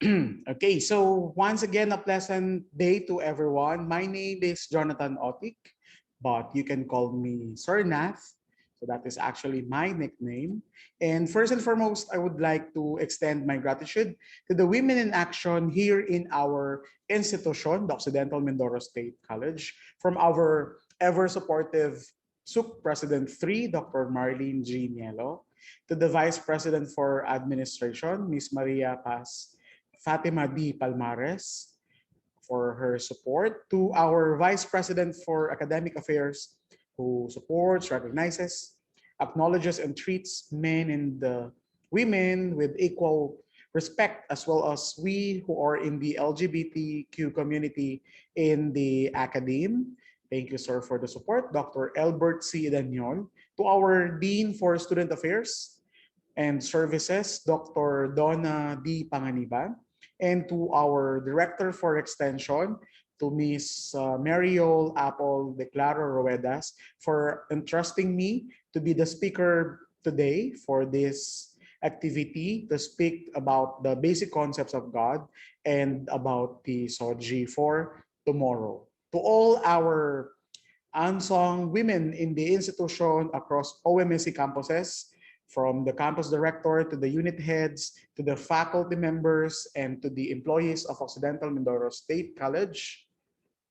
Okay, so once again, a pleasant day to everyone. My name is Jonathan Otik, but you can call me Sir Nath. So that is actually my nickname. And first and foremost, I would like to extend my gratitude to the women in action here in our institution, the Occidental Mindoro State College, from our ever supportive SUC President 3, Dr. Marlene G. Nielo, to the Vice President for Administration, Ms. Maria Paz Fatima D. Palmares, for her support, to our Vice President for Academic Affairs, who supports, recognizes, acknowledges, and treats men and women with equal respect, as well as we who are in the LGBTQ community in the academe. Thank you, sir, for the support. Dr. Albert C. Daniol, to our Dean for Student Affairs and Services, Dr. Donna D. Panganiban, and to our Director for Extension, to Ms. Mariol Apple de Claro Ruedas, for entrusting me to be the speaker today for this activity to speak about the basic concepts of God and about the SOGI for tomorrow. To all our unsung women in the institution across OMSC campuses, from the campus director to the unit heads, to the faculty members, and to the employees of Occidental Mindoro State College,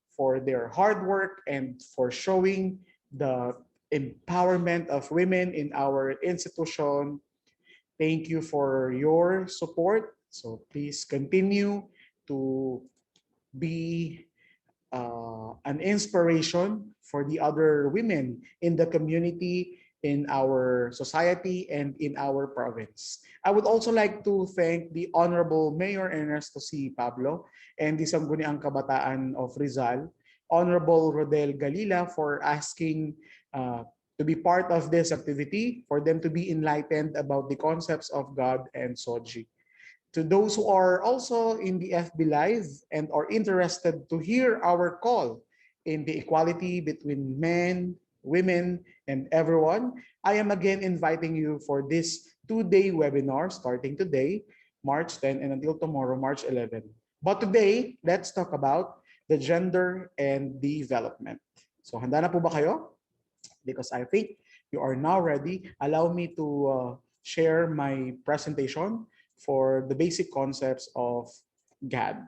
for their hard work and for showing the empowerment of women in our institution. Thank you for your support. So please continue to be an inspiration for the other women in the community, in our society, and in our province. I would also like to thank the Honorable Mayor Ernesto C. Pablo and the Sangguniang Kabataan of Rizal, Honorable Rodel Galila, for asking to be part of this activity, for them to be enlightened about the concepts of God and SOGI. To those who are also in the FB Live and are interested to hear our call in the equality between men, women, and everyone, I am again inviting you for this two-day webinar starting today, March 10, and until tomorrow, March 11. But today, let's talk about the gender and development. So handa na po ba kayo? Because I think you are now ready. Allow me to share my presentation for the basic concepts of GAD,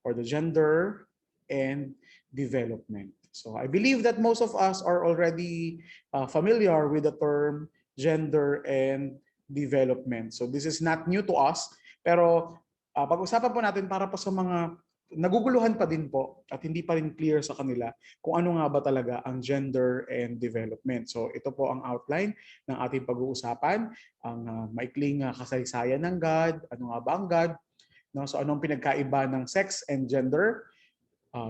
or the gender and development. So I believe that most of us are already familiar with the term gender and development. So this is not new to us, pero pag-usapan po natin para po sa mga naguguluhan pa din po at hindi pa rin clear sa kanila kung ano nga ba talaga ang gender and development. So ito po ang outline ng ating pag-uusapan, ang maikling kasaysayan ng God, ano nga ba ang God, no? So anong pinagkaiba ng sex and gender,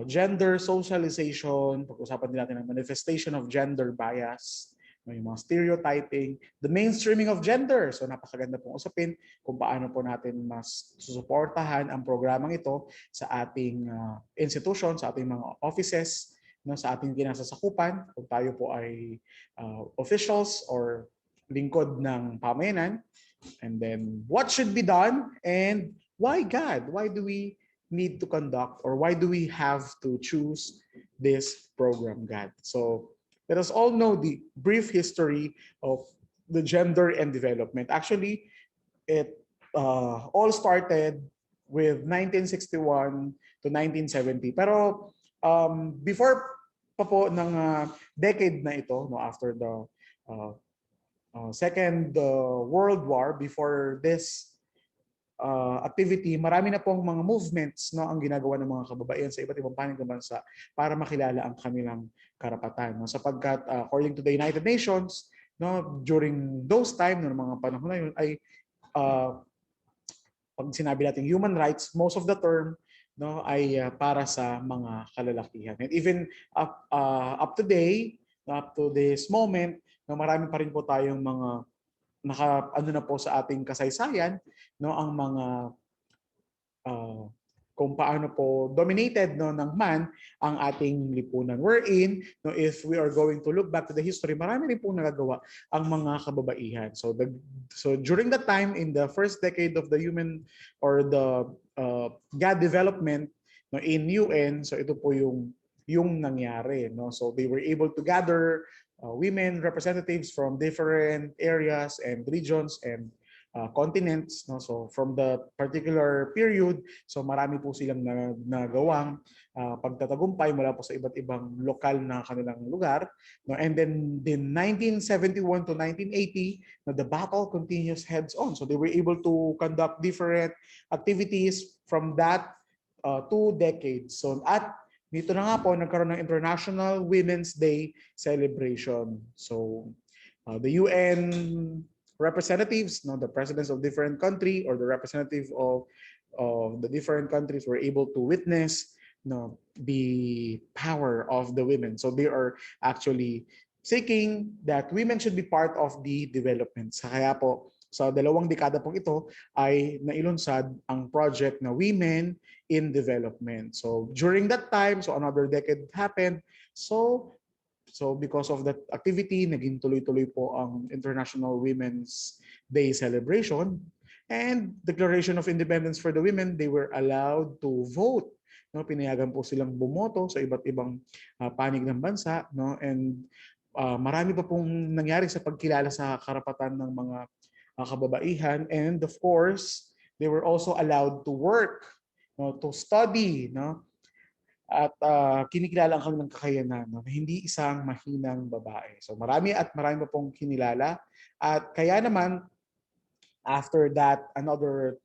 gender socialization, pag-usapan din natin ang manifestation of gender bias, yung mga stereotyping, the mainstreaming of gender. So napakaganda pong usapin kung paano po natin mas susuportahan ang programang ito sa ating institution, sa ating mga offices, no, sa ating kinasasakupan, kung tayo po ay officials or lingkod ng pamayanan. And then what should be done and why God? Why do we need to conduct, or why do we have to choose this program, God? So let us all know the brief history of the gender and development. Actually, it all started with 1961 to 1970. Pero before pa po ng decade na ito, no, after the Second World War, before this activity, marami na pong mga movements, no, ang ginagawa ng mga kababaihan sa iba't ibang panig ng bansa para makilala ang kanilang karapatan, no? Sapagkat according to the United Nations, no, during those time, no, mga panahon na yun, ay pag sinabi natin human rights, most of the term, no, ay para sa mga kalalakihan. And even up to this moment, no, marami pa rin po tayong mga ano na po sa ating kasaysayan, no, ang mga kung paano po dominated no ng man ang ating lipunan. Wherein no, if we are going to look back to the history, marami rin pong nagagawa ang mga kababaihan. So during that time in the first decade of the human or the GAD development no in UN, so ito po yung nangyari no. So they were able to gather women representatives from different areas and regions and continents no. So from the particular period, so marami po silang nagawang pagtatagumpay mula po sa iba't ibang lokal na kanilang lugar no. And then in 1971 to 1980 no, the battle continues heads on. So they were able to conduct different activities from that 2 decades. So at dito na nga po nagkaroon ng International Women's Day celebration. So the UN representatives, no, the presidents of different country or the representative of the different countries were able to witness no, the power of the women. So they are actually seeking that women should be part of the development. Kaya po sa 2 dekada pong ito ay nailunsad ang project na Women in Development. So during that time, so another decade happened. So because of that activity, naging tuloy-tuloy po ang International Women's Day celebration and Declaration of Independence for the Women. They were allowed to vote. No, pinayagan po silang bumoto sa iba't ibang panig ng bansa, no? And marami pa pong nangyari sa pagkilala sa karapatan ng mga kababaihan, and of course, they were also allowed to work, no, to study, no? At kinikilala ang kanilang kakayanan, no? Hindi isang mahinang babae. So marami pa pong kinilala at kaya naman after that another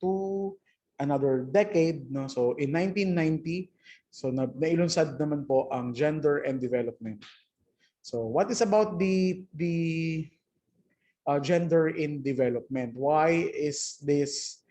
decade no, so in 1990 so nailunsad naman po ang Gender and Development. So what is about the gender in development? Why is this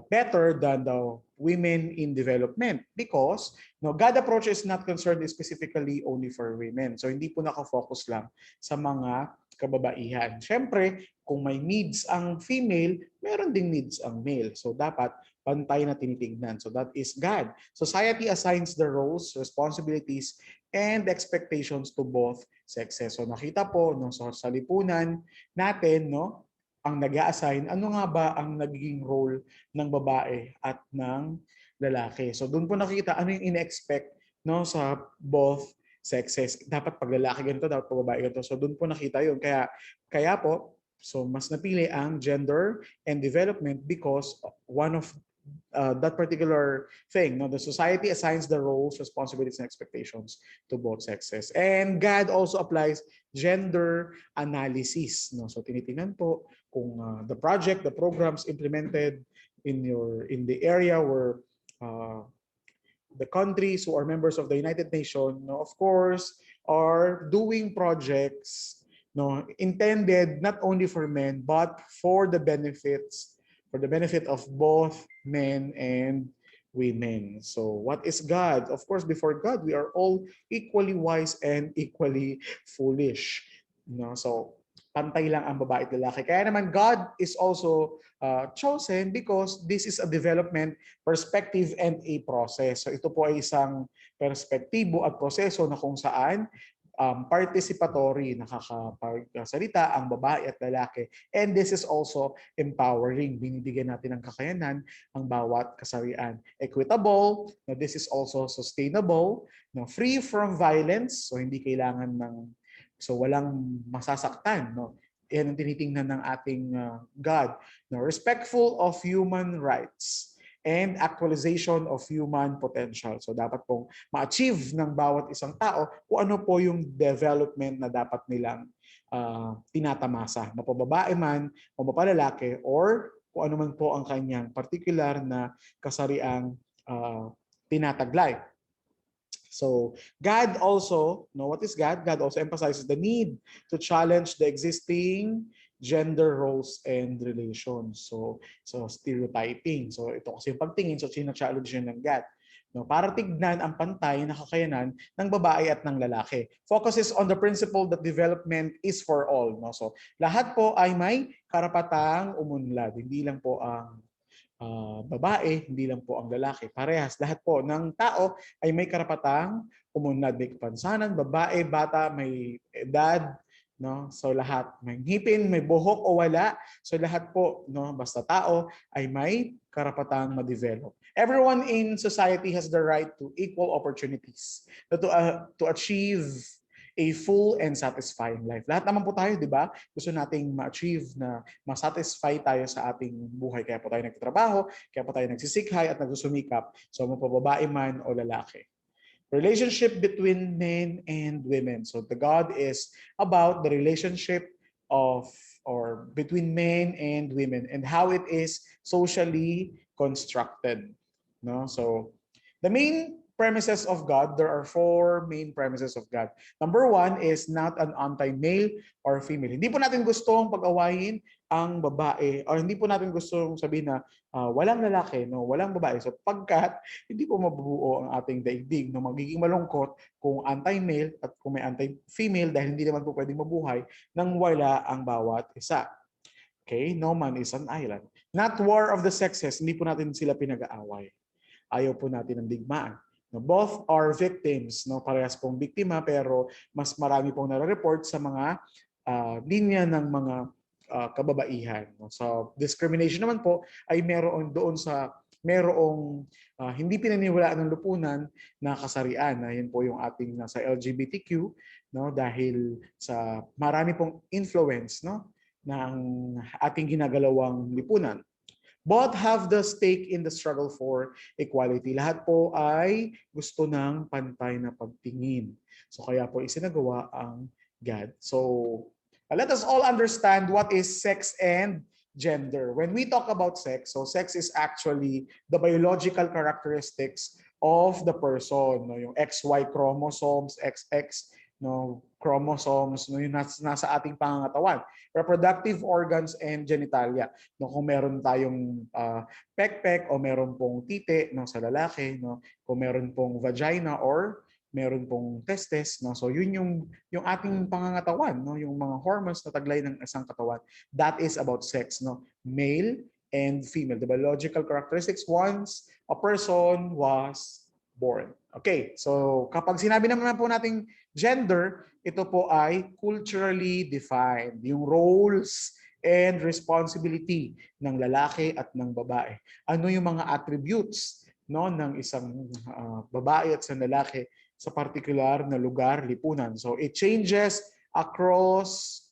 better than the women in development? Because no, GAD approach is not concerned specifically only for women. So hindi po nakafocus lang sa mga kababaihan. Siyempre, kung may needs ang female, meron ding needs ang male. So dapat pantay na tinitingnan. So that is GAD. Society assigns the roles, responsibilities, and expectations to both sexes. So nakita po no, sa lipunan natin, no, ang nag-a-assign, ano nga ba ang nagiging role ng babae at ng lalaki. So doon po nakikita ano yung ine-expect no, sa both sexes. Dapat pag lalaki ganito, dapat pag babae ganito. So doon po nakita yun. Kaya po, so mas napili ang gender and development because one of that particular thing, no, the society assigns the roles, responsibilities, and expectations to both sexes. And GAD also applies gender analysis. No? So tinitingnan po kung the programs implemented in the area where the countries who are members of the United Nations, no, of course, are doing projects no, intended not only for men but for the benefit of both men and women. So what is God? Of course, before God, we are all equally wise and equally foolish. No? So pantay lang ang babae at lalaki. Kaya naman God is also chosen because this is a development perspective and a process. So ito po ay isang perspektibo at proseso na kung saan participatory, nakakapagsalita ang babae at lalaki. And this is also empowering. Binibigyan natin ng kakayanan ang bawat kasarian. Equitable, now this is also sustainable, no, free from violence, so hindi kailangan walang masasaktan, no. Yan ang tinitingnan ng ating God. No, respectful of human rights and actualization of human potential. So dapat pong ma-achieve ng bawat isang tao kung ano po yung development na dapat nilang tinatamasa. Mapababae man o mapalalaki or kung ano man po ang kanyang particular na kasariang tinataglay. So God also, what is God? God also emphasizes the need to challenge the existing gender roles and relations. So stereotyping. So ito kasi yung pagtingin, so china-challenge yun ng God. No, para tignan ang pantay na kakayanan ng babae at ng lalaki. Focuses on the principle that development is for all. No? So lahat po ay may karapatang umunlad. Hindi lang po ang babae, hindi lang po ang lalaki. Parehas, lahat po ng tao ay may karapatang umunlad, may kapansanan, babae, bata, may edad, no? So lahat, may ngipin, may buhok o wala. So lahat po, no, basta tao ay may karapatang ma-develop. Everyone in society has the right to equal opportunities to achieve a full and satisfying life. Lahat naman po tayo, di ba? Gusto nating ma-achieve na ma-satisfy tayo sa ating buhay. Kaya po tayo nagtatrabaho, kaya po tayo nagsisikhay at nagsusumikap. So mapababae man o lalaki. Relationship between men and women. So the God is about the relationship of or between men and women and how it is socially constructed. No? So the main premises of God, there are four main premises of God. Number one is not an anti-male or female. Hindi po natin gustong pag-awayin ang babae or hindi po natin gustong sabihin na walang lalaki, no, walang babae. So pagkat hindi po mabubuo ang ating daigdig, no, magiging malungkot kung anti-male at kung may anti-female dahil hindi naman po pwedeng mabuhay nang wala ang bawat isa. Okay? No man is an island. Not war of the sexes, hindi po natin sila pinag-aaway. Ayaw po natin ng digmaan. No, both are victims, no, parehas pong biktima pero mas marami pong nare-report sa mga linya ng mga kababaihan. No? So discrimination naman po ay meron doon sa merong hindi pinaniwalaan ng lipunan na kasarian. Yan po yung ating nasa LGBTQ, no, dahil sa marami pong influence, no, ng ating ginagalawang lipunan. Both have the stake in the struggle for equality. Lahat po ay gusto ng pantay na pagtingin. So kaya po isinagawa ang GAD. So let us all understand what is sex and gender. When we talk about sex, so sex is actually the biological characteristics of the person. No? Yung XY chromosomes, XX, no, chromosomes, no, yung nasa ating pangangatawan. Reproductive organs and genitalia. No, kung meron tayong pekpek o meron pong titi, no, sa lalaki, no, kung meron pong vagina or meron pong testes, no, so yun yung ating pangangatawan, no, yung mga hormones na taglay ng isang katawan. That is about sex, no, male and female, the biological characteristics once a person was born. Okay, so kapag sinabi naman po nating gender, ito po ay culturally defined. Yung roles and responsibility ng lalaki at ng babae. Ano yung mga attributes, no, ng isang babae at isang lalaki sa particular na lugar, lipunan. So it changes across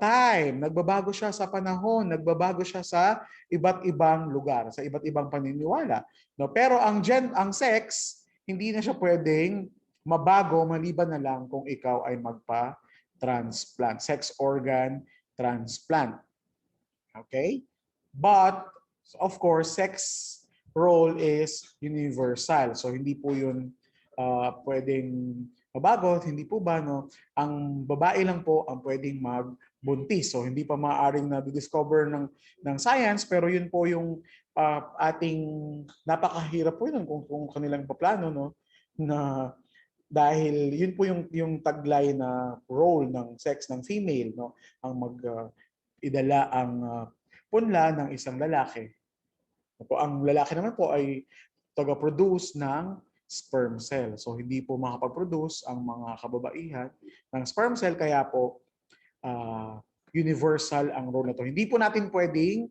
time. Nagbabago siya sa panahon, nagbabago siya sa iba't ibang lugar, sa iba't ibang paniniwala. No, pero ang sex, hindi na siya pwedeng mabago maliban na lang kung ikaw ay magpa-transplant, sex organ transplant. Okay? But of course, sex role is universal. So hindi po 'yun pwedeng mabago, hindi po ba, no? Ang babae lang po ang pwedeng magbuntis. So hindi pa maaaring na-discover ng science, pero 'yun po yung ating napakahirap po yun kung kanilang paplano, no, na dahil yun po yung taglay na role ng sex ng female, no, ang idala ang punla ng isang lalaki. Ang lalaki naman po ay taga-produce ng sperm cell. So hindi po makapag-produce ang mga kababaihan ng sperm cell, kaya po universal ang role na to. Hindi po natin pwedeng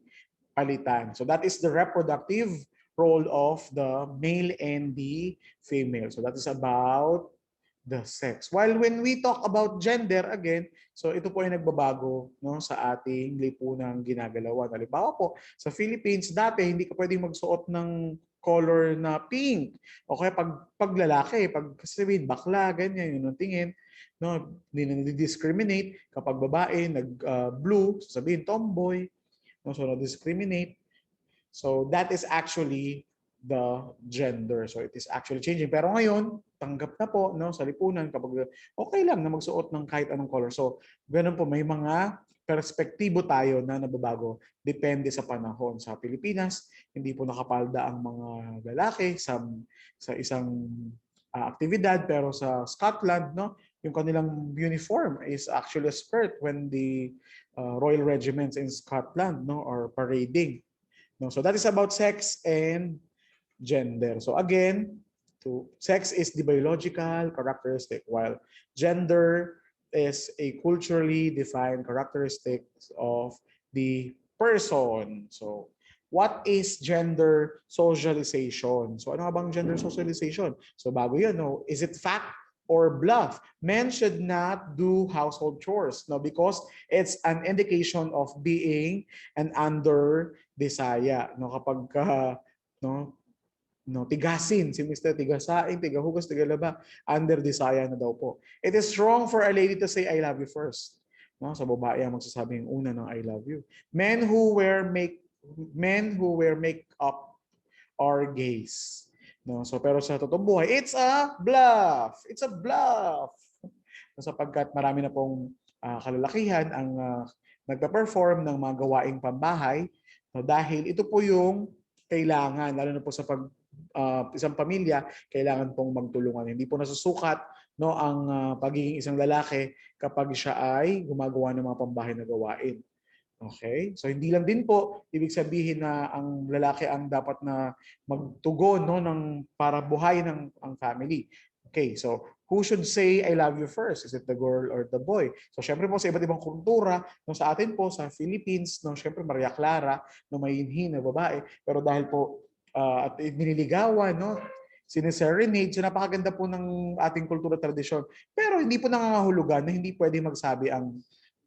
palitan. So that is the reproductive role of the male and the female. So that is about the sex. While when we talk about gender, again, so ito po ay nagbabago, no, sa ating lipunang ginagalawan. Halimbawa po, sa Philippines, dati hindi ka pwedeng magsuot ng color na pink. O kaya pag lalaki, pag sabihin bakla, ganyan, yun ang tingin. No, hindi na discriminate. Kapag babae, nag-blue, sasabihin tomboy. No, so na-discriminate. So that is actually the gender. So it is actually changing. Pero ngayon, tanggap na po, no, sa lipunan kapag okay lang na magsuot ng kahit anong color. So ganun po, may mga perspektibo tayo na nababago depende sa panahon. Sa Pilipinas, hindi po nakapalda ang mga lalaki sa isang aktibidad, pero sa Scotland, no, yung kanilang uniform is actually a skirt when the Royal Regiments in Scotland, no, are parading. No, so that is about sex and gender. So again, sex is the biological characteristic, while gender is a culturally defined characteristic of the person. So what is gender socialization? So ano nga bang gender socialization? So bago yun, no, is it fact or bluff? Men should not do household chores, no, because it's an indication of being an under desire, no, kapag no, no, tigasin, si Mr. Tigasain, tigahugas, tigalaba, under desire na daw po. It is wrong for a lady to say I love you first. No, sa babae ang magsasabi yung una ng I love you. Men who wear makeup are gays. No, so pero sa totoong buhay, it's a bluff. It's a bluff. So, sapagkat marami na pong kalalakihan ang nagpa-perform ng mga gawaing pambahay, no, dahil ito po yung kailangan, lalo na po sa isang pamilya, kailangan pong magtulungan. Hindi po nasusukat, no, ang pagiging isang lalaki kapag siya ay gumagawa ng mga pambahay na gawain. Okay? So hindi lang din po ibig sabihin na ang lalaki ang dapat na magtugon, no, ng para buhayin ang family. Okay, so who should say I love you first? Is it the girl or the boy? So syempre po sa iba't ibang kultura, no, sa atin po sa Philippines, no, syempre Maria Clara, no, may hinhin na babae, pero dahil po at nililigawan, no, sineserenade, so napakaganda po ng ating kultura tradisyon. Pero hindi po nangangahulugan na hindi pwede magsabi ang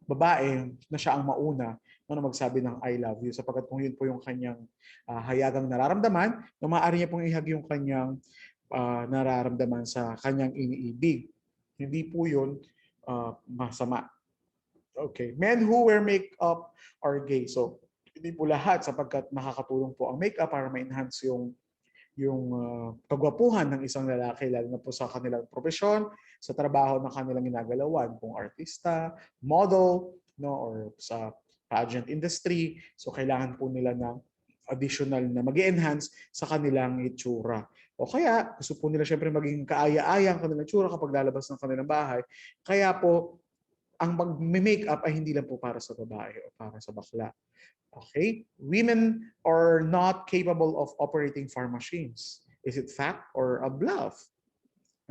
babae na siya ang mauna, no, na magsabi ng I love you, sapagkat kung yun po yung kanyang hayagang nararamdaman, no, maaari niya pong ihag yung kanyang nararamdaman sa kanyang iniibig. Hindi po yun masama. Okay. Men who wear makeup are gay. So, hindi po lahat, sapagkat nakakatulong po ang makeup para ma-enhance yung kagwapuhan ng isang lalaki, lalo na po sa kanilang profesyon, sa trabaho na kanilang ginagalawan, kung artista, model, no, or sa pageant industry. So kailangan po nila ng additional na mag-enhance sa kanilang itsura. O kaya, gusto po nila syempre maging kaaya-aya ang kanilang itsura kapag lalabas ng kanilang bahay. Kaya po, ang mag-makeup ay hindi lang po para sa babae o para sa bakla. Okay? Women are not capable of operating farm machines. Is it fact or a bluff?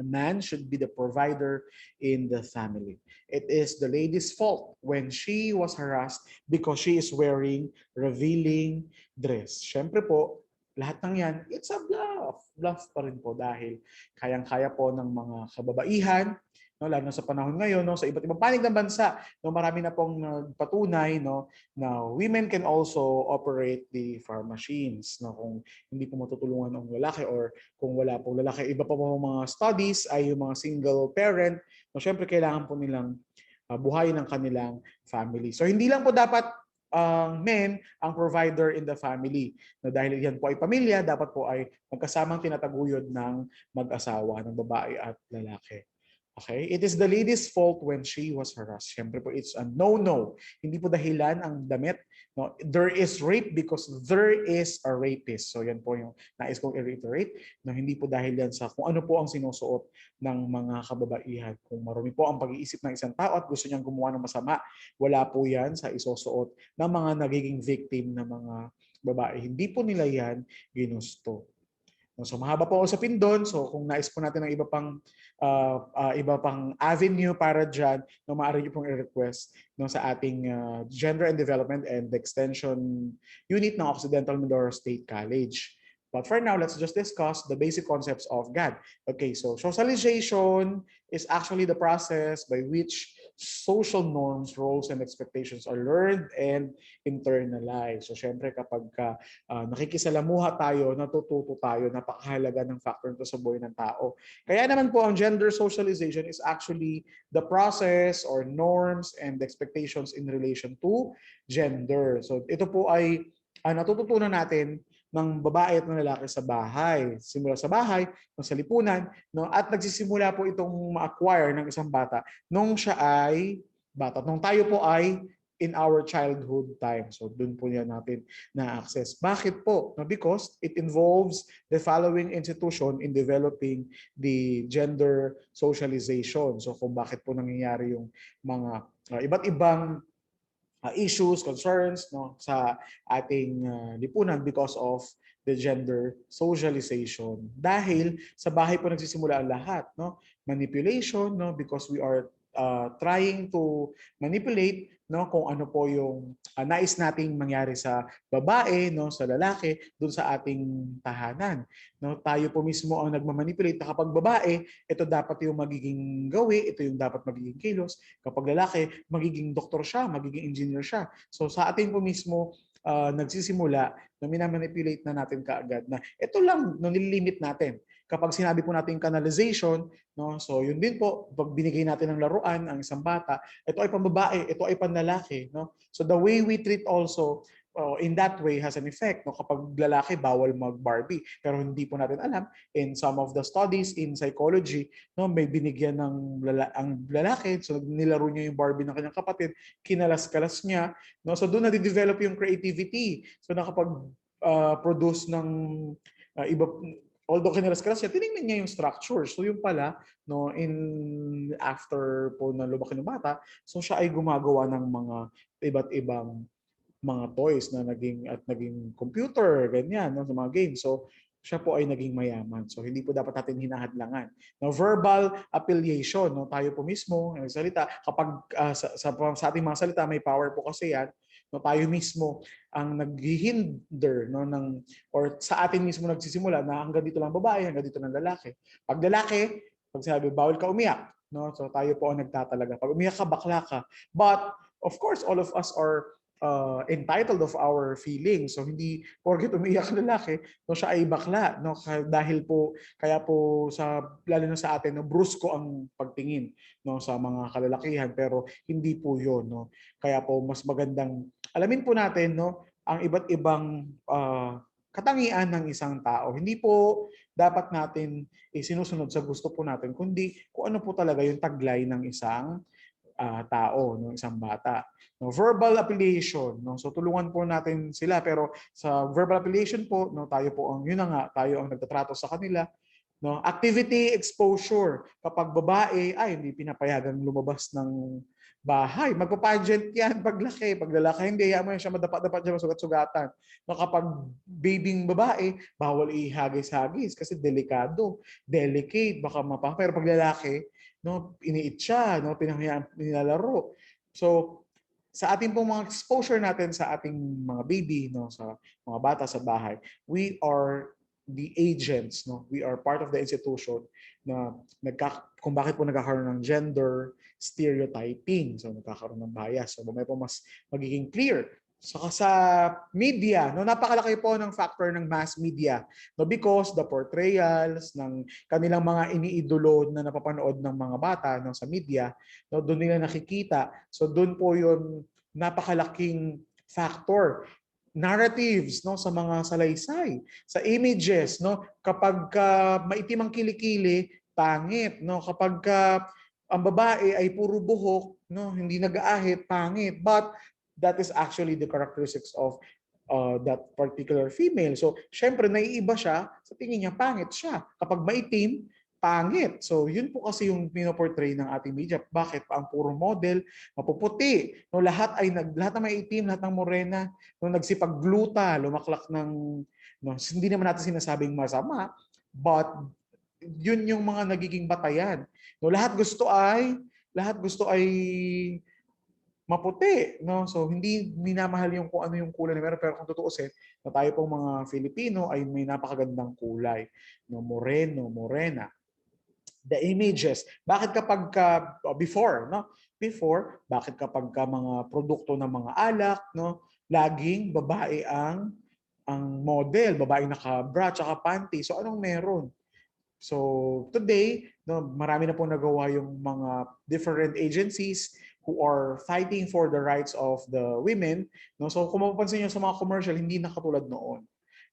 A man should be the provider in the family. It is the lady's fault when she was harassed because she is wearing revealing dress. Siyempre po, lahat ng yan, it's a bluff. Bluff pa rin po dahil kayang-kaya po ng mga kababaihan, no, lalo na sa panahon ngayon, no, sa iba't ibang panig ng bansa, no, marami na pong patunay, no, na women can also operate the farm machines, no, kung hindi po matutulungan ng lalaki, or kung wala pong lalaki, iba pa po mga studies ay yung mga single parent, no, syempre kailangan po nilang buhayin ng kanilang family. So hindi lang po dapat men ang provider in the family. No, dahil yan po ay pamilya, dapat po ay magkasamang tinataguyod ng mag-asawa, ng babae at lalaki. Okay? It is the lady's fault when she was harassed. Siyempre po, it's a no-no. Hindi po dahilan ang damit. No? There is rape because there is a rapist. So yan po yung nais kong i-reiterate. No? Hindi po dahil yan sa kung ano po ang sinusuot ng mga kababaihan. Kung marumi po ang pag-iisip ng isang tao at gusto niyang gumawa ng masama, wala po yan sa isusuot ng mga nagiging victim na mga babae. Hindi po nila yan ginusto. So mahaba po usapin doon. So kung nais po natin ng iba pang avenue para dyan, no, maaari niyo pong i-request, no, sa ating Gender and Development and Extension Unit ng Occidental Mindoro State College. But for now, let's just discuss the basic concepts of GAD. Okay, so socialization is actually the process by which social norms, roles, and expectations are learned and internalized. So syempre kapag nakikisalamuha tayo, natututo tayo, napakahalaga ng factor nito sa buhay ng tao. Kaya naman po ang gender socialization is actually the process or norms and expectations in relation to gender. So ito po ay natututunan natin ng babae at ng lalaki sa bahay. Simula sa bahay, sa lipunan, no? At nagsisimula po itong ma-acquire ng isang bata nung siya ay bata. Nung tayo po ay in our childhood time. So dun po yan natin na-access. Bakit po? No, because it involves the following institution in developing the gender socialization. So kung bakit po nangyayari yung mga iba't ibang issues, concerns, no, sa ating lipunan because of the gender socialization. Dahil sa bahay po nagsisimula ang lahat, no? Manipulation, no, because we are trying to manipulate, no, kung ano po yung nais nating mangyari sa babae, no, sa lalaki dun sa ating tahanan. No, tayo po mismo ang nagmamanipulate na kapag babae, ito dapat yung magiging gawi, ito yung dapat magiging kilos. Kapag lalaki, magiging doktor siya, magiging engineer siya. So sa atin po mismo nagsisimula na minamanipulate na natin kaagad na ito lang no, nililimit natin. Kapag sinabi po natin canalization, no, so yun din po, pag binigay natin ng laruan ang isang bata, ito ay pambabae, ito ay panlalaki. No? So the way we treat also in that way has an effect. No? Kapag lalaki, bawal mag-Barbie. Pero hindi po natin alam, in some of the studies in psychology, no, may binigyan ng ang lalaki, so nilaro niya yung Barbie ng kanyang kapatid, kinalas-kalas niya. No? So doon na-develop yung creativity. So nakapag-produce ng iba, although kinalas-kalas siya, tinignan niya yung structure. So yung pala, no, in after po na lumaki ng bata, so siya ay gumagawa ng mga iba't ibang mga toys na naging computer, ganyan, no, sa mga games. So siya po ay naging mayaman. So hindi po dapat natin hinahadlangan. No, verbal affiliation, no, tayo po mismo salita kapag sa ating mga salita may power po kasi yan. No, tayo mismo ang naghihinder, no, ng or sa atin mismo nagsisimula na hanggang dito lang babae, hanggang dito lang lalaki. Pag lalaki, pag sabi bawal ka umiyak, no, so tayo po ang nagtatalaga. Pag umiyak ka, bakla ka. But of course, all of us are entitled of our feelings. So hindi porket umiiyak ang lalaki, no, siya ay bakla, no, dahil po kaya po sa lalo na sa atin no, brusko ang pagtingin, no, sa mga kalalakihan, pero hindi po 'yon, no. Kaya po mas magandang alamin po natin, no, ang iba't ibang katangian ng isang tao. Hindi po dapat natin sinusunod sa gusto po natin, kundi kung ano po talaga yung taglay ng isang tao, no, isang bata. No, verbal affiliation, no. So tulungan po natin sila, pero sa verbal affiliation po, no, tayo po ang yun na nga, tayo ang nagtatrato sa kanila. No, activity exposure. Kapag babae ay hindi pinapayagan lumabas ng bahay, magpa-pageant yan paglaki. Pag lalaki, hindi, mo yan siya madapat-dapat siya masugat-sugatan. No, kapag babing babae, bawal ihagis-hagis kasi delikado, delicate, baka mapa. Pero pag lalaki, no, iniit siya, no, nilalaro. So, sa ating pong mga exposure natin sa ating mga baby, no, sa mga bata sa bahay, we are the agents, no? We are part of the institution na kung bakit po nagkakaroon ng gender stereotyping. So nagkakaroon ng bias. So may po mas magiging clear. So sa media, no, napakalaki po ng factor ng mass media, no, because the portrayals ng kanilang mga iniidolo na napapanood ng mga bata, no, sa media, no, doon nila nakikita. So doon po 'yon napakalaking factor. Narratives, no, sa mga salaysay, sa images, no, kapag maitim ang kilikili, pangit, no, kapag ang babae ay puro buhok, no, hindi nag-aahit, pangit, but that is actually the characteristics of that particular female. So syempre naiiba siya, sa tingin niya pangit siya. Kapag maitim, pangit. So yun po kasi yung pinoportray ng ating media. Bakit pa ang puro model, mapuputi, no, lahat na maitim, lahat ng morena, no, nagsipag-gluta, lumaklak ng, no, hindi naman natin sinasabing masama, but yun yung mga nagiging batayan. No, lahat gusto ay maputi, no? So hindi minamahal yung kung ano yung kulay na meron, pero kung tutuusin, na tayo pong mga Filipino ay may napakagandang kulay, no, moreno, morena. The images. Bakit kapag before, no? Before, bakit kapag mga produkto ng mga alak, no? Laging babae ang model, babae naka-bra tsaka panty. So anong meron? So today, no, marami na po nagawa yung mga different agencies who are fighting for the rights of the women. No? So kung mapapansin niyo sa mga commercial, hindi na katulad noon.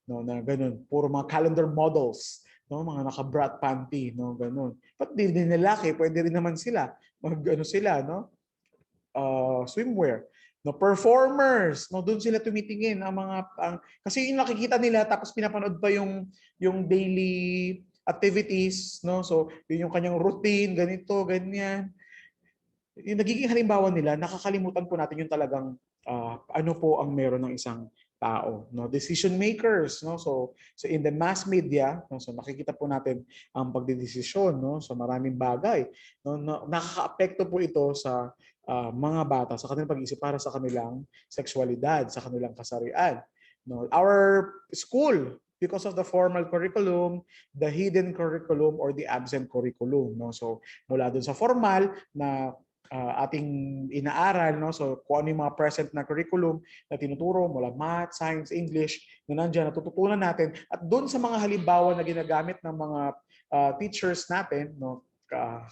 No, na ganun, puro mga calendar models, no, mga naka-bra panty, no, ganun. But din lalaki, pwede rin naman sila. Ano sila, no? Swimwear. No, performers, no, doon sila tumitingin kasi yung nakikita nila tapos pinapanood pa yung daily activities, no? So, yun yung kanyang routine, ganito, ganyan. Yung nagiging halimbawa nila, nakakalimutan po natin yung talagang ano po ang meron ng isang tao, no? Decision makers, no? So in the mass media, no? So nakikita po natin ang pagdedesisyon, no? So maraming bagay, no? Nakakaapekto po ito sa mga bata sa kanilang pag-iisip para sa kanilang sexualidad, sa kanilang kasarian, no? Our school, because of the formal curriculum, the hidden curriculum or the absent curriculum, no? So mula dun sa formal na ating inaaral, no? So kung ano yung mga present na curriculum na tinuturo mula math, science, English, na nandiyan, natututunan natin. At doon sa mga halimbawa na ginagamit ng mga teachers natin, no?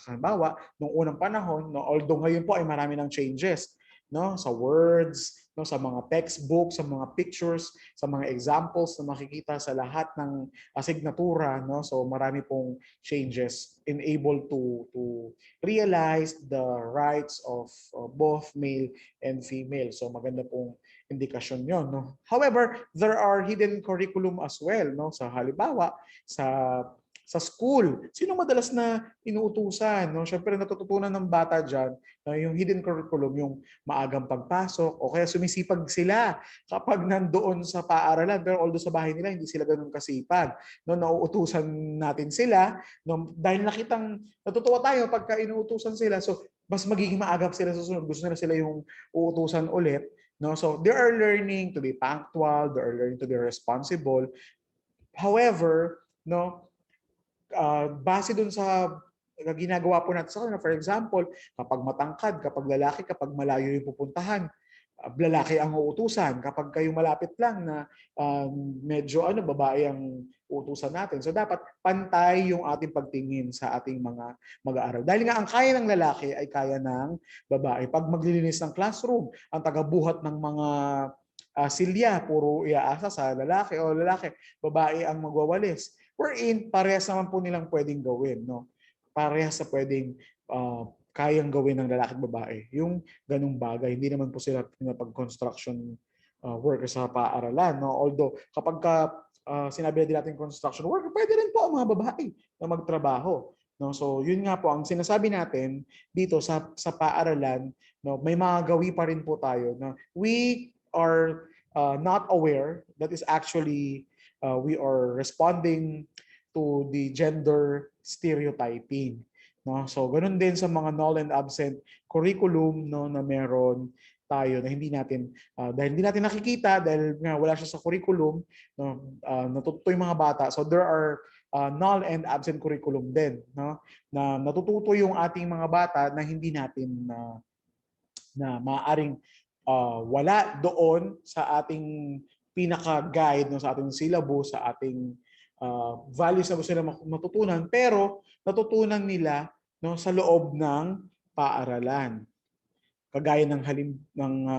Halimbawa, nung unang panahon, no? Although ngayon po ay marami ng changes, no? Sa words, no? Sa mga textbooks, sa mga pictures, sa mga examples na makikita sa lahat ng asignatura, no? So marami pong changes in able to realize the rights of both male and female. So maganda pong indikasyon yon, no? However, there are hidden curriculum as well, no? Sa halimbawa, sa school, sino madalas na inuutusan, no? Syempre natututunan ng bata diyan na yung hidden curriculum, yung maagang pagpasok o kaya sumisipag sila kapag nandoon sa paaralan, pero although sa bahay nila hindi sila ganoon kasipag, no? Nauutusan natin sila, no? Dahil natutuwa tayo pagka inuutusan sila, so mas magiging maagap sila sa susunod, gusto nila sila yung uutusan ulit, no? So they are learning to be punctual, they are learning to be responsible. However, no, base dun sa ginagawa po natin sa kanila, for example, kapag matangkad, kapag lalaki, kapag malayo yung pupuntahan, lalaki ang uutusan. Kapag kayo malapit lang na medyo babae ang uutusan natin. So dapat pantay yung ating pagtingin sa ating mga mag-aaral. Dahil nga ang kaya ng lalaki ay kaya ng babae. Pag maglilinis ng classroom, ang tagabuhat ng mga silya, puro iaasa sa lalaki o lalaki, babae ang magwawalis. Wherein, parehas naman po nilang pwedeng gawin. No? Parehas sa pwedeng kayang gawin ng lalaki at babae. Yung ganung bagay, hindi naman po sila pinapag-construction worker sa paaralan. No? Although, kapag sinabi natin construction worker, pwede rin po ang mga babae na magtrabaho. No? So, yun nga po, ang sinasabi natin dito sa paaralan, no, may mga gawi pa rin po tayo na we are not aware that is actually we are responding to the gender stereotyping. No? So, ganun din sa mga null and absent curriculum, no, na meron tayo na hindi natin, dahil hindi natin nakikita, dahil nga wala siya sa curriculum, no, natututo yung mga bata. So, there are null and absent curriculum din, no, na natututo yung ating mga bata na hindi natin na maaaring wala doon sa ating pinaka-guide, no, sa ating syllabus, sa ating values na gusto nila matutunan, pero natutunan nila, no, sa loob ng paaralan. Kagaya ng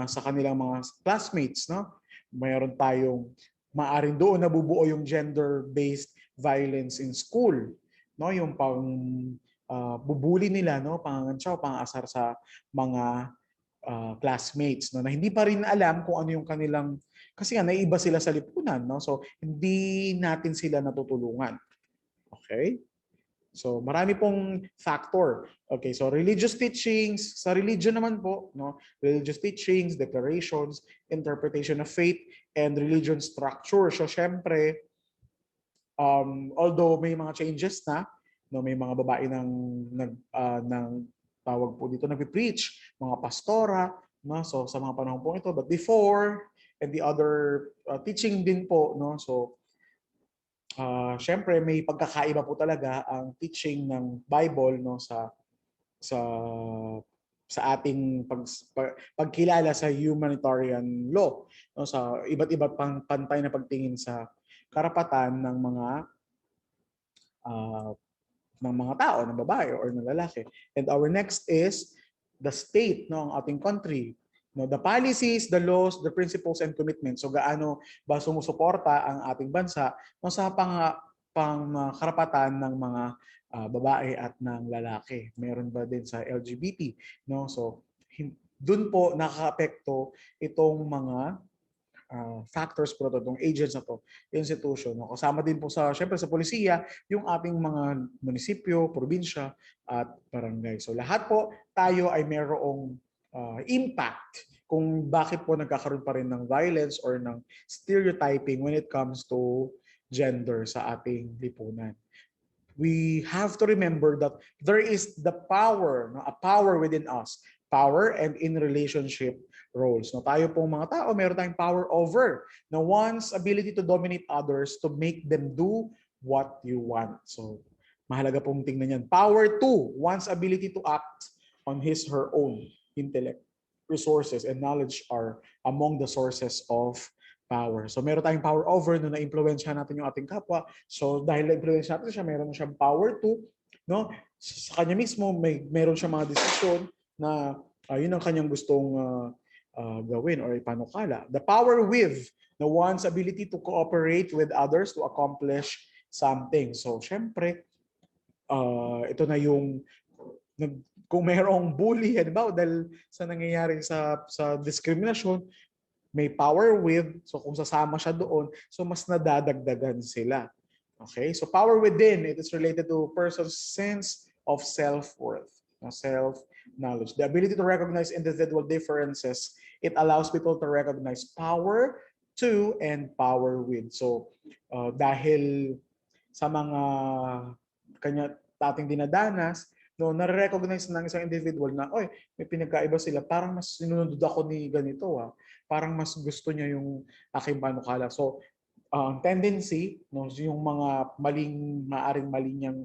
sa kanilang mga classmates, no? Mayroon tayong maaring doon nabubuo yung gender-based violence in school, no? Yung pang bubuli nila, no, pangangantsaw, pang-asar sa mga classmates, no, na hindi pa rin alam kung ano yung kanilang, kasi nga naiiba sila sa lipunan, no? So hindi natin sila natutulungan. Okay? So marami pong factor. Okay, so religious teachings, sa religion naman po, no? Religious teachings, declarations, interpretation of faith, and religion structure. So syempre, although may mga changes na, no, may mga babae ng tawag po dito, nagpi-preach, mga pastora, no? So sa mga panahon po ito, but before and the other teaching din po, no? So syempre may pagkakaiba po talaga ang teaching ng Bible, no, sa pagkilala sa humanitarian law, no, sa iba't iba't pang pantay na pagtingin sa karapatan uh, ng mga tao, ng babae or ng lalaki. And our next is the state, no, ang ating country. No, the policies, the laws, the principles and commitments. So gaano ba sumusuporta ang ating bansa no, sa karapatan ng mga babae at ng lalaki. Meron ba din sa LGBT, no? So doon po nakakaapekto itong mga factors po ito, itong agents na to, institution. No? Kasama din po syempre sa polisiya, yung ating mga munisipyo, probinsya, at barangay. So lahat po tayo ay mayroong impact kung bakit po nagkakaroon pa rin ng violence or ng stereotyping when it comes to gender sa ating lipunan. We have to remember that there is the power, no, a power within us, power and in relationship roles. No, tayo pong mga tao, meron tayong power over na one's ability to dominate others to make them do what you want. So, mahalaga pong tingnan yan. Power two, one's ability to act on his her own intellect, resources, and knowledge are among the sources of power. So meron tayong power over no na-impluwensyahan natin yung ating kapwa. So dahil na-influence natin siya, meron siyang power to, no? Sa kanya mismo meron siyang mga desisyon na yun ang kanyang gustong gawin or ipanukala. The power with the one's ability to cooperate with others to accomplish something. So syempre, ito na yung kung mayroong bully, halimbawa dahil sa nangyayari sa diskriminasyon, may power with, so kung sasama siya doon, so mas nadadagdagan sila. Okay? So power within, it is related to person's sense of self-worth, self-knowledge. The ability to recognize individual differences, it allows people to recognize power to and power with. So dahil sa mga kanya dating dinadanas, no, na-recognize ng isang individual na, oy, may pinagkaiba sila, parang mas sinunod ako ni ganito, parang mas gusto niya yung aking panukala. So, tendency, no, yung mga maaring mali niyang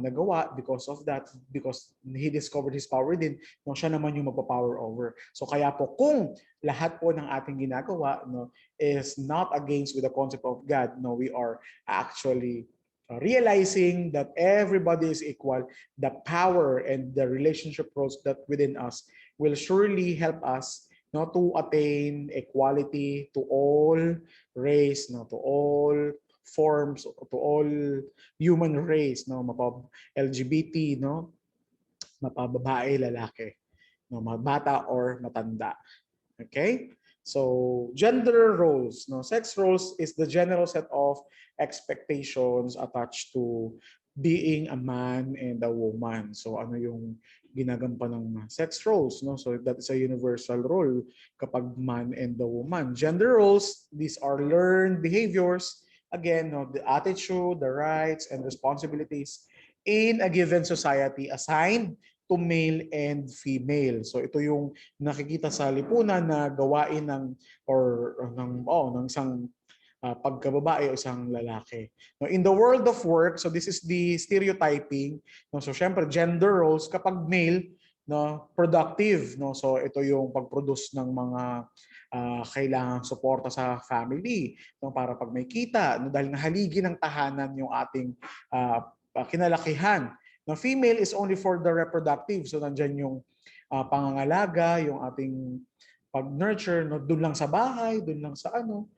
nagawa because of that, because he discovered his power din, no, siya naman yung magpa-power over. So kaya po kung lahat po ng ating ginagawa, no, is not against with the concept of God, no, we are actually realizing that everybody is equal, the power and the relationship roles that within us will surely help us, no, to attain equality to all race, no, to all forms, to all human race, no, LGBT, no, mapababae, lalaki, no, mabata or matanda. Okay? So, gender roles, no, sex roles is the general set of expectations attached to being a man and a woman. So, ano yung ginagampanan ng sex roles, no? So, that is a universal role kapag man and the woman. Gender roles, these are learned behaviors, again, no, the attitude, the rights, and responsibilities in a given society assigned to male and female. So ito yung nakikita sa lipunan na gawain ng isang pagkababae o isang lalaki. No, in the world of work, so this is the stereotyping. No, so syempre gender roles kapag male, no, productive, no, so ito yung pag-produce ng mga kailangang suporta sa family, no, para pag may kita, no, dahil nahaligi ng tahanan yung ating kinalakihan. Now, female is only for the reproductive. So, nandyan yung pangangalaga, yung ating pag-nurture, no? Doon lang sa bahay, doon lang sa ano.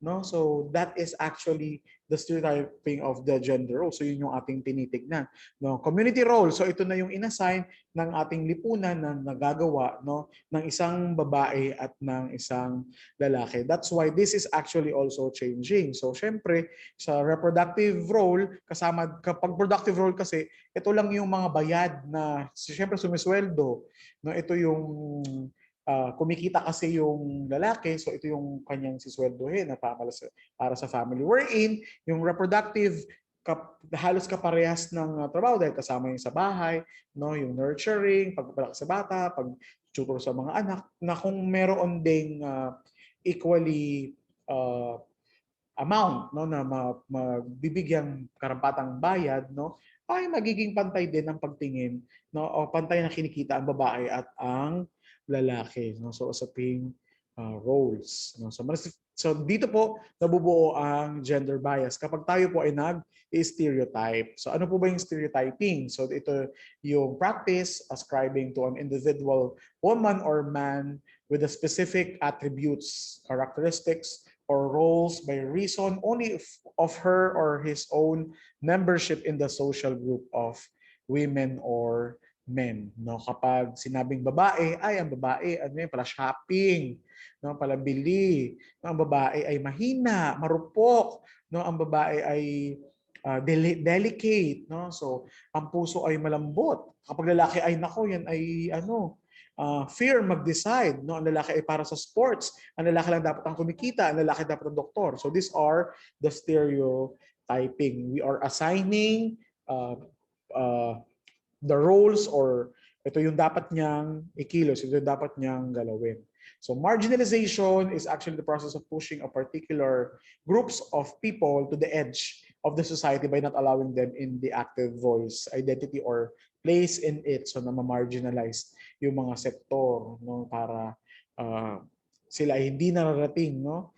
No? So, that is actually the stereotyping of the gender role. So, yun yung ating tinitignan. No? Community role. So, ito na yung inassign ng ating lipunan na nagagawa, no, ng isang babae at ng isang lalaki. That's why this is actually also changing. So, syempre, sa reproductive role, kapag productive role kasi, ito lang yung mga bayad na syempre sumisweldo. No, ito yung kumikita kasi yung lalaki, so ito yung kanyang sisweldohin na para sa family. Wherein, yung reproductive, halos kaparehas ng trabaho dahil kasama yung sa bahay, no, yung nurturing, pagpapalaki sa bata, pag-tutor sa mga anak, na kung meron ding equally amount, no, na mabibigyang karampatang bayad, no, ay magiging pantay din ang pagtingin, no, o pantay na kinikita ang babae at ang lalaki, no, so usaping roles, no. So dito po nabubuo ang gender bias kapag tayo po ay nag-stereotype. So ano po ba yung stereotyping? So ito yung practice ascribing to an individual woman or man with the specific attributes, characteristics, or roles by reason only of her or his own membership in the social group of women or men. No, kapag sinabing babae, ay ang babae ano yun, pala shopping, no, pala bili. No, ang babae ay mahina, marupok, no, ang babae ay delicate, no. So ang puso ay malambot. Kapag lalaki ay nako, yan ay ano, fear mag-decide. No? Ang lalaki ay para sa sports. Ang lalaki lang dapat ang kumikita. Ang lalaki dapat ang doktor. So these are the stereotyping. We are assigning uh, the roles, or ito yung dapat niyang ikilos, ito yung dapat niyang galawin. So marginalization is actually the process of pushing a particular groups of people to the edge of the society by not allowing them in the active voice, identity, or place in it. So na ma-marginalize yung mga sektor, no, para sila ay hindi nararating, no,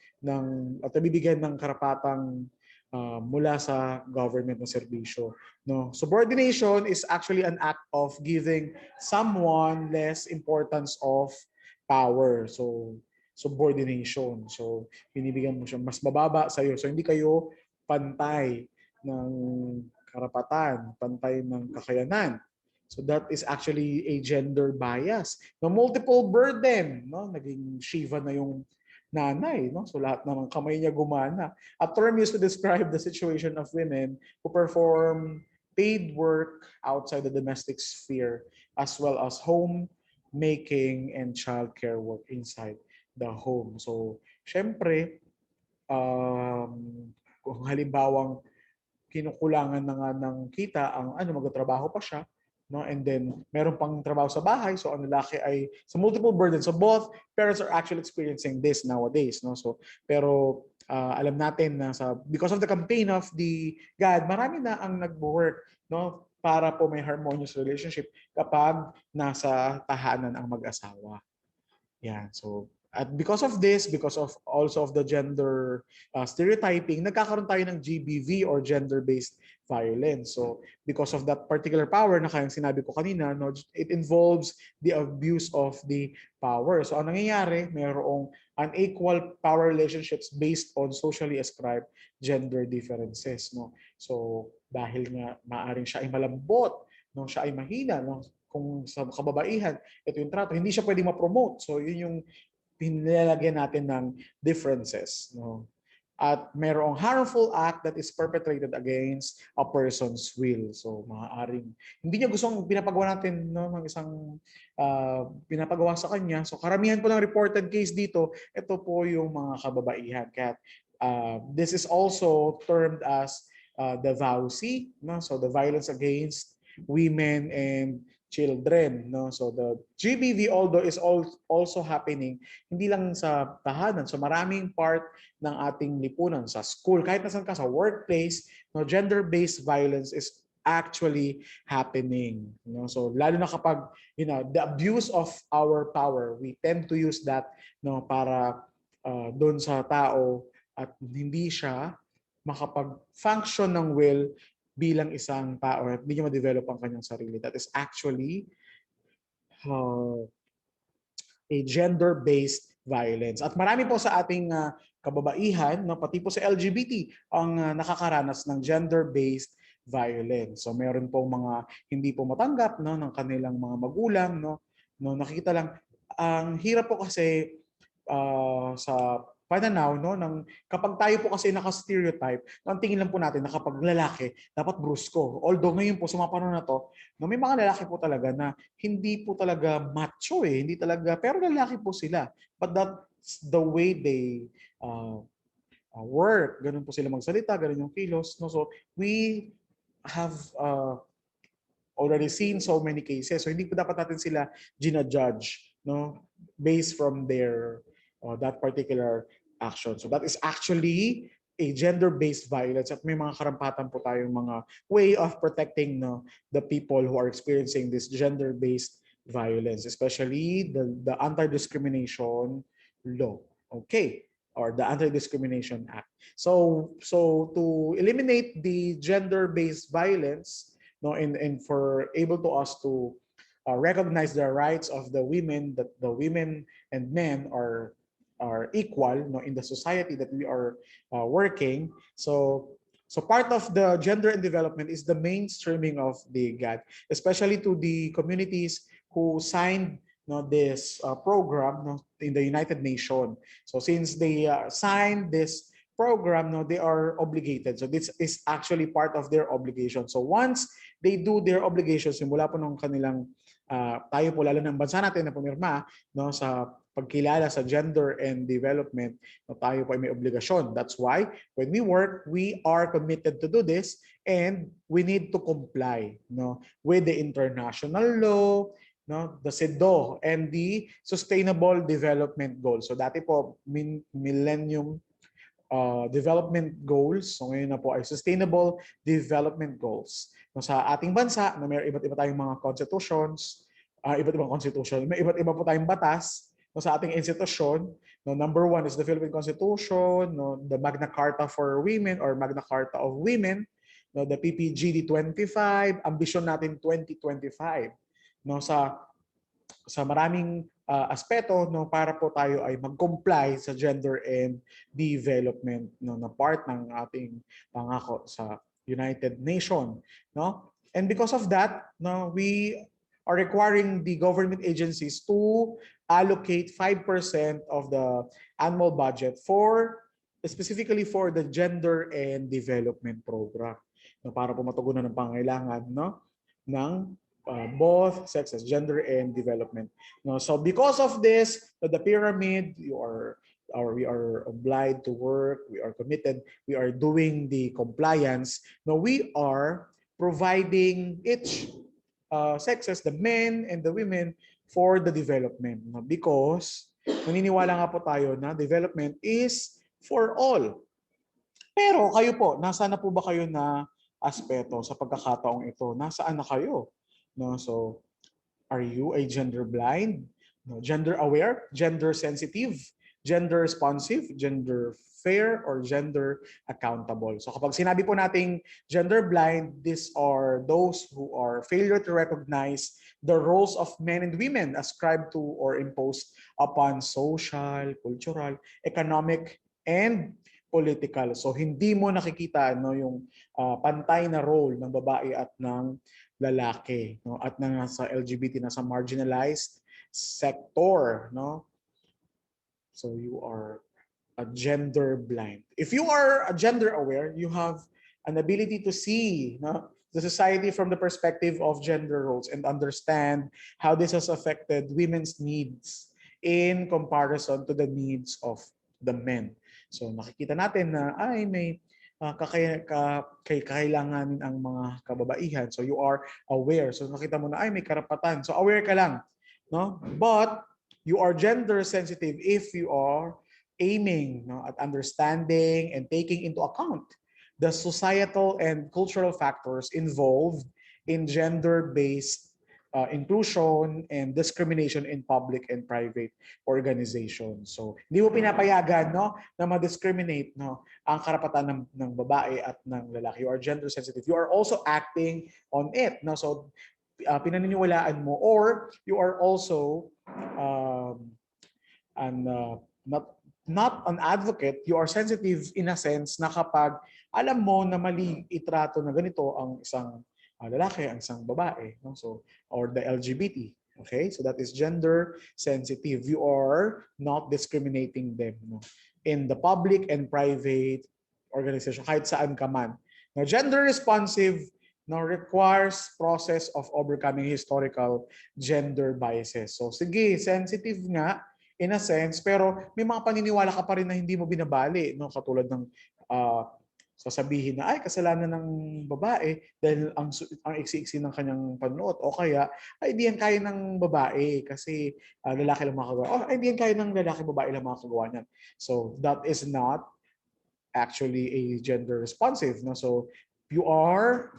at nabibigyan ng karapatang mula sa government na serbisyo. No, subordination is actually an act of giving someone less importance of power. So subordination. So binibigyan mo siya mas mababa sa iyo. So hindi kayo pantay ng karapatan, pantay ng kakayanan. So that is actually a gender bias. No, multiple burden, no? Naging Shiva na yung nanay, no? So lahat na ng kamay niya gumana. A term used to describe the situation of women who perform paid work outside the domestic sphere, as well as home making and childcare work inside the home. So, syempre, kung halimbawang kinukulangan na nga ng kita ang magtatrabaho pa siya, no, and then meron pang trabaho sa bahay, so ang lalaki ay sa multiple burdens. So both parents are actually experiencing this nowadays, no. So pero alam natin na because of the campaign of the GAD, marami na ang nagwo-work, no, para po may harmonious relationship kapag nasa tahanan ang mag-asawa. Yan. So at because of this, because of also of the gender stereotyping, nagkakaroon tayo ng GBV or gender-based violence. So because of that particular power na kayang sinabi ko kanina, no, it involves the abuse of the power. So ang nangyayari, mayroong unequal power relationships based on socially ascribed gender differences. No? So dahil nga maaring siya ay malambot, no, siya ay mahina, no, kung sa kababaihan, ito yung trato, hindi siya pwedeng ma-promote. So yun yung pinalagyan natin ng differences, no? At mayroong harmful act that is perpetrated against a person's will. So maaaring hindi niya gustong pinapagawa natin, no, ng isang pinapagawa sa kanya. So karamihan po ng reported case dito, ito po yung mga kababaihan. Kaya this is also termed as the VAUC, no? So the violence against women and children, no. So the GBV, although is also happening hindi lang sa tahanan, so maraming part ng ating lipunan, sa school, kahit nasan ka, sa workplace, no, gender-based violence is actually happening, no. So lalo na kapag the abuse of our power, we tend to use that, no, para doon sa tao at hindi siya makapag-function ng will bilang isang tao at hindi niya ma-develop ang kanyang sarili. That is actually a gender-based violence. At marami po sa ating kababaihan, no, pati po sa LGBT, ang nakakaranas ng gender-based violence. So meron po mga hindi po matanggap, no, ng kanilang mga magulang, no, nakikita lang. Ang hirap po kasi sa pananaw, no, ng kapag tayo po kasi naka-stereotype, ang tingin lang po natin na kapag lalaki dapat brusko. Although ngayon po sa mga panahon na to, no, may mga lalaki po talaga na hindi po talaga macho hindi talaga, pero lalaki po sila. But that's the way they work. Ganun po sila magsalita, ganun yung kilos, no. So we have already seen so many cases. So hindi po dapat natin sila gina-judge, no, based from their that particular action. So that is actually a gender-based violence at may mga karampatan po tayong mga way of protecting, no, the people who are experiencing this gender-based violence, especially the anti-discrimination law. Okay, or the Anti-Discrimination Act. So to eliminate the gender-based violence, no, and for able to us to recognize the rights of the women, that the women and men are equal, no, in the society that we are working. So part of the gender and development is the mainstreaming of the GAD, especially to the communities who signed, no, this program, no, in the United Nations. So since they signed this program, no, they are obligated. So this is actually part of their obligation. So once they do their obligations, simula po nung kanilang tayo po lalo ng bansa natin na pumirma no sa pagkilala sa gender and development, no, tayo po ay may obligasyon. That's why when we work, we are committed to do this and we need to comply no with the international law, no, the CEDAW and the Sustainable Development Goals. So dati po Millennium Development Goals. So ngayon na po ay Sustainable Development Goals. No, sa ating bansa, no, may iba't iba tayong mga constitutions, iba't ibang constitution, may iba't iba po tayong batas no, sa ating institusyon. No, number one is the Philippine Constitution, no, the Magna Carta for Women or Magna Carta of Women, no, the PPGD 25, ambisyon natin 2025. No, sa maraming aspeto no para po tayo ay mag-comply sa gender and development no na part ng ating pangako sa United Nations no. And because of that no we are requiring the government agencies to allocate 5% of the annual budget for specifically for the gender and development program no para po matugunan ng pangailangan no ng both sexes, gender and development. No, so because of this, the pyramid, we are obliged to work, we are committed, we are doing the compliance. No, we are providing each sexes, the men and the women, for the development. No, because naniniwala nga po tayo na development is for all. Pero kayo po, nasaan na po ba kayo na aspeto sa pagkakataong ito? Nasaan na kayo? No, so are you a gender blind, no, gender aware, gender sensitive, gender responsive, gender fair, or gender accountable? So kapag sinabi po nating gender blind, these are those who are failure to recognize the roles of men and women ascribed to or imposed upon social, cultural, economic, and political. So hindi mo nakikita no yung pantay na role ng babae at ng lalaki no at nasa LGBT nasa marginalized sector no. So you are a gender blind. If you are a gender aware, you have an ability to see no, the society from the perspective of gender roles and understand how this has affected women's needs in comparison to the needs of the men. So nakikita natin na ay may kakailanganin ang mga kababaihan. So you are aware. So nakita mo na ay may karapatan. So aware ka lang, no? But you are gender sensitive if you are aiming no, at understanding and taking into account the societal and cultural factors involved in gender-based inclusion and discrimination in public and private organizations. So, hindi mo pinapayagan no, na ma-discriminate no, ang karapatan ng babae at ng lalaki. You are gender sensitive. You are also acting on it. No? So, pinaniniwalaan mo or you are also not an advocate, you are sensitive in a sense na kapag alam mo na mali itrato na ganito ang isang lalaki, ang isang babae, no? So, or the LGBT. Okay? So that is gender sensitive. You are not discriminating them no? In the public and private organization, kahit saan ka man. Now, gender responsive no, requires process of overcoming historical gender biases. So, sige, sensitive nga, in a sense, pero may mga paniniwala ka pa rin na hindi mo binabali, no? Katulad ng sasabihin na ay kasalanan ng babae dahil ang iksi-iksi ng kanyang panuot o kaya ay di yan kaya ng babae kasi lalaki lang makagawa. O ay di yan kaya ng lalaki, babae lang makagawa niyan. So that is not actually a gender responsive, no? So you are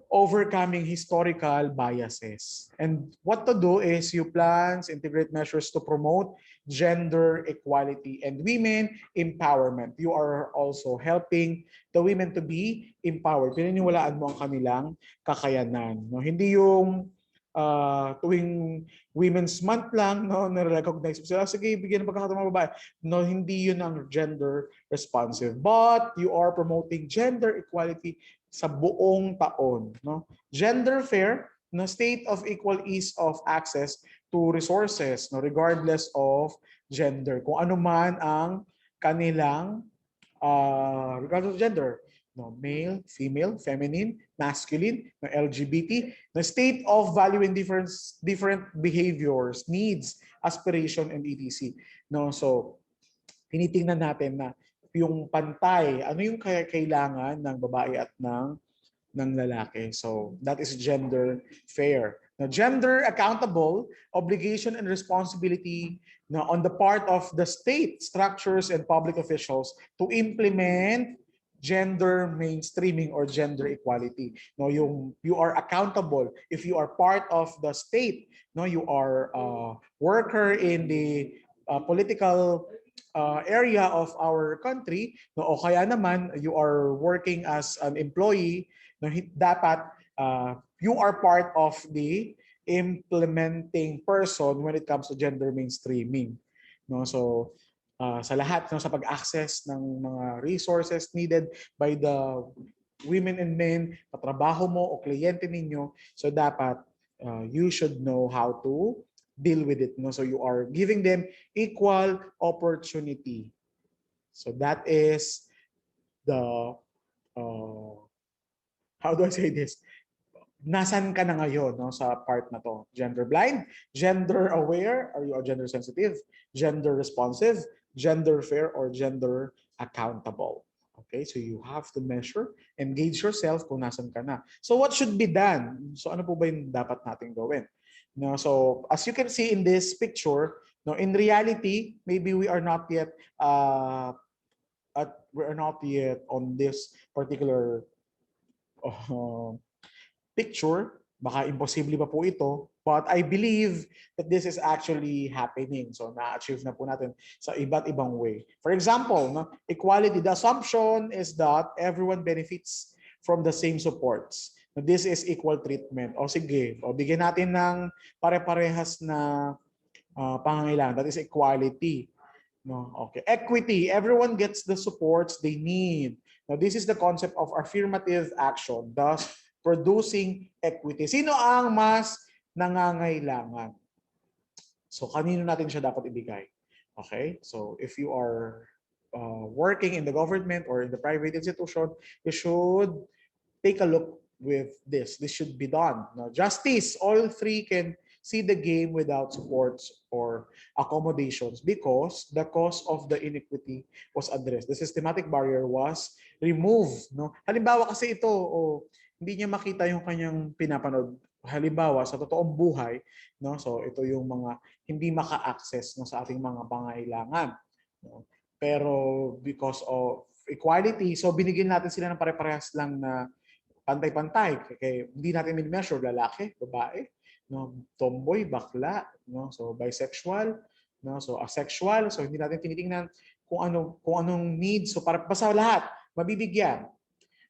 overcoming historical biases. And what to do is you plan, integrate measures to promote gender equality and women empowerment. You are also helping the women to be empowered. Pininiwalaan mo ang kanilang kakayanan. No? Hindi yung tuwing Women's Month lang, no, na-recognize mo sila, sige, bigyan ng pagkakataon mga babae. No, hindi yun ang gender responsive. But you are promoting gender equality sa buong taon. No? Gender fair, na state of equal ease of access to resources no, regardless of gender. Kung ano man ang kanilang regardless of gender. no, male, female, feminine, masculine, no, LGBT, the state of valuing different behaviors, needs, aspiration, and etc. No, so tinitingnan natin na yung pantay, ano yung kailangan ng babae at ng lalaki. So that is gender fair. Now, gender accountable, obligation and responsibility na on the part of the state structures and public officials to implement gender mainstreaming or gender equality. No, you are accountable if you are part of the state. No, you are a worker in the political area of our country. No, o kaya naman you are working as an employee. No, dapat you are part of the implementing person when it comes to gender mainstreaming. No, so sa lahat, no, sa pag-access ng mga resources needed by the women and men, katrabaho mo o kliyente ninyo, so dapat you should know how to deal with it. No, so you are giving them equal opportunity. So that is the how do I say this? Nasaan ka na ngayon, no, sa part na to? Gender blind, gender aware, are you gender sensitive, gender responsive, gender fair, or gender accountable? Okay, so you have to measure, engage yourself kung nasan ka na. So what should be done? So ano po ba yung dapat nating gawin? No, so as you can see in this picture, no, in reality, maybe we are not yet on this particular picture. Baka imposible pa po ito, but I believe that this is actually happening. So na-achieve na po natin sa iba't ibang way. For example, no, equality, the assumption is that everyone benefits from the same supports. Now, this is equal treatment. O sige, o bigyan natin ng pare-parehas na pangangailangan. That is equality. No, okay. Equity, everyone gets the supports they need. Now, this is the concept of affirmative action, thus producing equity. Sino ang mas nangangailangan? So, kanino natin siya dapat ibigay? Okay? So, if you are working in the government or in the private institution, you should take a look with this. This should be done. Now, justice, all three can see the game without supports or accommodations because the cause of the inequity was addressed. The systematic barrier was removed. No? Halimbawa kasi ito, hindi niya makita yung kanyang pinapanood. Halimbawa, sa totoong buhay, no? So ito yung mga hindi maka-access, no, sa ating mga pangailangan. No? Pero because of equality, so binigyan natin sila ng pare-parehas lang na pantay-pantay. Kaya hindi natin min-measure lalaki, babae, no, tomboy, bakla, no, so bisexual, no, so asexual, so hindi natin tinitingnan kung anong needs, so para basta lahat mabibigyan.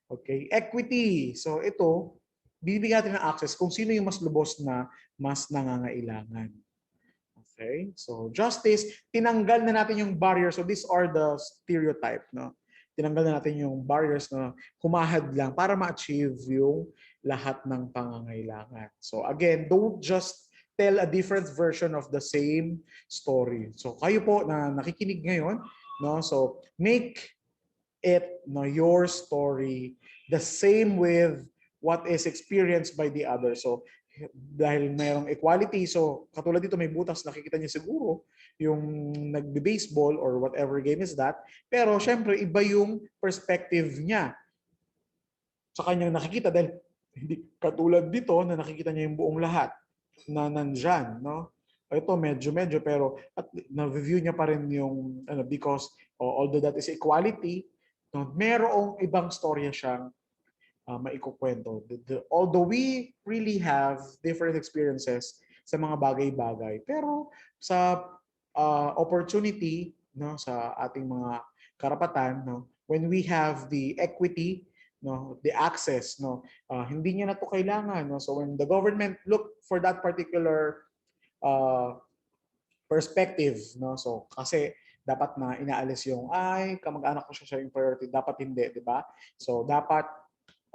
Okay, equity. So ito, bibigyan natin ng access kung sino yung mas lubos na mas nangangailangan. Okay, so justice, tinanggal na natin yung barrier. So these are the stereotype, no? Tinanggal na natin yung barriers na humahad lang para ma-achieve yung lahat ng pangangailangan. So again, don't just tell a different version of the same story. So kayo po na nakikinig ngayon, no? So make it, no, your story the same with what is experienced by the other. So dahil mayroong equality, so katulad dito may butas, nakikita niya siguro yung nagbe-baseball or whatever game is that, pero syempre iba yung perspective niya sa kanyang nakikita dahil hindi katulad dito na nakikita niya yung buong lahat na nandyan, no? Ito medyo pero at na-review niya pa rin yung because although that is equality, no, merong ibang storya siyang maikukwento. Although we really have different experiences sa mga bagay-bagay, pero sa opportunity, no, sa ating mga karapatan, no, when we have the equity, no, the access, no, hindi niya na to kailangan, no. So when the government look for that particular perspective, no, so kasi dapat na inaalis yung kamag-anak ko siya yung priority, dapat hindi, di ba? So dapat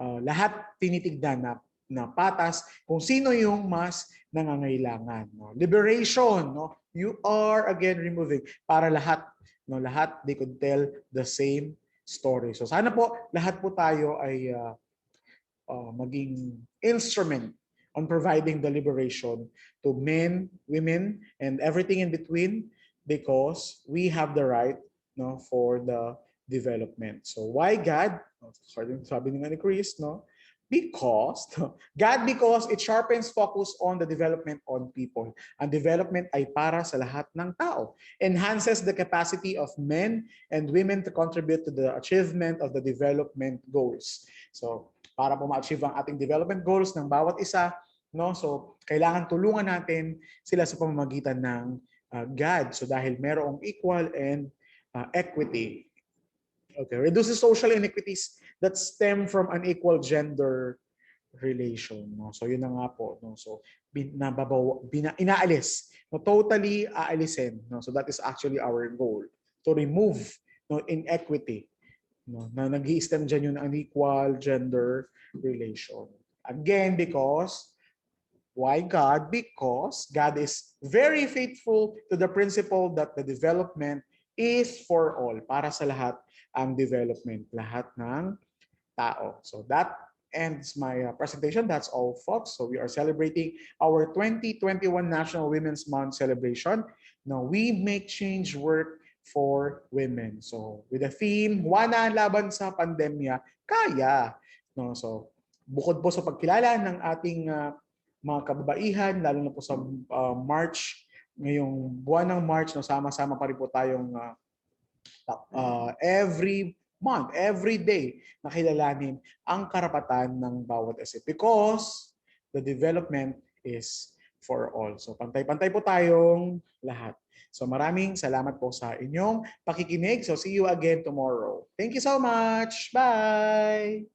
lahat tinitignan na patas kung sino yung mas nangangailangan, no? Liberation, no? You are again removing para lahat, no, lahat they could tell the same story. So sana po lahat po tayo ay maging instrument on providing the liberation to men, women, and everything in between, because we have the right, no, for the development. So why God? Sabi nga ni Chris, no? Because God, because it sharpens focus on the development on people. Ang development ay para sa lahat ng tao. Enhances the capacity of men and women to contribute to the achievement of the development goals. So para po ma-achieve ang ating development goals ng bawat isa, no? So kailangan tulungan natin sila sa pamamagitan ng God. So dahil merong equal and equity. Okay, reduces social inequities that stem from unequal gender relation, no? So yun na nga po, no? So inaalis, no? Totally aalisin, no? So that is actually our goal, to remove, no, inequity, no, na nag-i-stem dyan yung unequal gender relation. Again, because, why God? Because God is very faithful to the principle that the development is for all, para sa lahat ang development, lahat ng tao. So that ends my presentation. That's all, folks. So we are celebrating our 2021 National Women's Month celebration. Now, we make change work for women. So with the theme, Wana laban sa pandemya, kaya. No, so bukod po sa pagkilala ng ating mga kababaihan, lalo na po sa March, ngayong buwan ng March, no, sama-sama pa rin po tayong every month, every day, nakilalanin ang karapatan ng bawat isa. Because the development is for all. So pantay-pantay po tayong lahat. So maraming salamat po sa inyong pakikinig. So see you again tomorrow. Thank you so much. Bye!